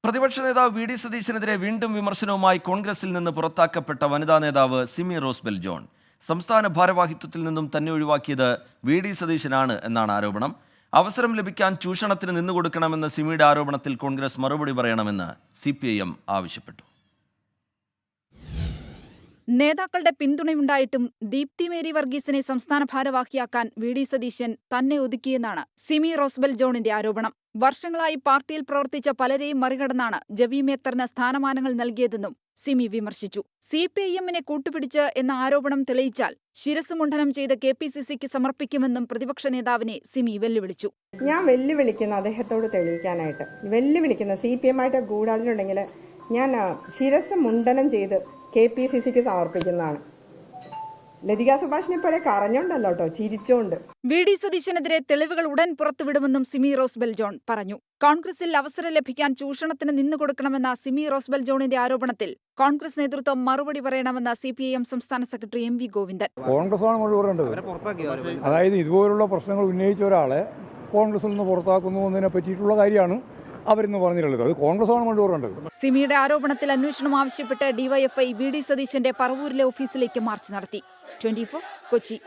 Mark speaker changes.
Speaker 1: പ്രതിപക്ഷ നേതാവ് V D സതീശനെതിരെ വീണ്ടും വിമർശനവുമായി കോൺഗ്രസിൽ നിന്ന് പുറത്താക്കപ്പെട്ട വനിതാ നേതാവ് സിമി റോസ്ബെൽ ജോൺ. സംസ്ഥാന ഭാരവാഹിത്വത്തിൽ നിന്നും തന്നെ ഒഴിവാക്കിയത് വി ഡി സതീശനാണ് എന്നാണ് ആരോപണം. അവസരം ലഭിക്കാൻ ചൂഷണത്തിന് നിന്നുകൊടുക്കണമെന്ന സിമിയുടെ ആരോപണത്തിൽ കോൺഗ്രസ് മറുപടി പറയണമെന്ന് CPIM ആവശ്യപ്പെട്ടു.
Speaker 2: നേതാക്കളുടെ പിന്തുണയുണ്ടായിട്ടും ദീപ്തി മേരി വർഗീസിനെ സംസ്ഥാന ഭാരവാഹിയാക്കാൻ വി ഡി സതീശൻ തന്നെ ഒതുക്കിയെന്നാണ് സിമി റോസ്ബെൽ ജോണിന്റെ ആരോപണം. വർഷങ്ങളായി പാർട്ടിയിൽ പ്രവർത്തിച്ച പലരെയും മറികടന്നാണ് ജബി മേത്തറിന് സ്ഥാനമാനങ്ങൾ നൽകിയതെന്നും സിമി വിമർശിച്ചു. CPIM-നെ കൂട്ടുപിടിച്ച് എന്ന ആരോപണം തെളിയിച്ചാൽ ശിരസ് മുണ്ഡനം ചെയ്ത് KPCC-ക്ക് സമർപ്പിക്കുമെന്നും പ്രതിപക്ഷ നേതാവിനെ സിമി വെല്ലുവിളിച്ചു.
Speaker 3: ഞാൻ വെല്ലുവിളിക്കുന്ന അദ്ദേഹത്തോട് തെളിയിക്കാനായിട്ട് വെല്ലുവിളിക്കുന്ന CPM-ആയിട്ട് ഗൂഢാലോചനയുണ്ടെങ്കിൽ ഞാൻ ശിരസ് മുണ്ഡനം ചെയ്ത് KPCC-ക്ക് സമർപ്പിക്കുന്നതാണ്. ലതിക സുഭാഷിനെ പോലെ കരഞ്ഞോണ്ടല്ലോ കേട്ടോ, ചിരിച്ചോണ്ട്.
Speaker 2: വി ഡി സതീശനെതിരെ തെളിവുകൾ ഉടൻ പുറത്തുവിടുമെന്നും സിമി റോസ്ബെൽ ജോൺ പറഞ്ഞു. കോൺഗ്രസിൽ അവസരം ലഭിക്കാൻ ചൂഷണത്തിന് നിന്നുകൊടുക്കണമെന്ന സിമി റോസ്ബെൽ ജോണിന്റെ ആരോപണത്തിൽ കോൺഗ്രസ് നേതൃത്വം മറുപടി പറയണമെന്ന് CPIM സംസ്ഥാന സെക്രട്ടറി MV ഗോവിന്ദൻ.
Speaker 4: കോൺഗ്രസാണ് മറുപടി പറയേണ്ടത്. അതായത് ഇതുപോലുള്ള പ്രശ്നങ്ങൾ ഉന്നയിച്ച ഒരാളെ കോൺഗ്രസിൽ നിന്ന് പുറത്താക്കുന്നു എന്നതിനെ പറ്റിയിട്ടുള്ള കാര്യമാണ് അവരിന്ന് പറഞ്ഞിട്ടുള്ളത്. അത് കോൺഗ്രസാണ് മറുപടി പറയേണ്ടത്.
Speaker 2: സിമിയുടെ ആരോപണത്തിൽ അന്വേഷണം ആവശ്യപ്പെട്ട് DYFI വി ഡി സതീശന്റെ പറവൂരിലെ ഓഫീസിലേക്ക് മാർച്ച് നടത്തി. 24 കൊച്ചി.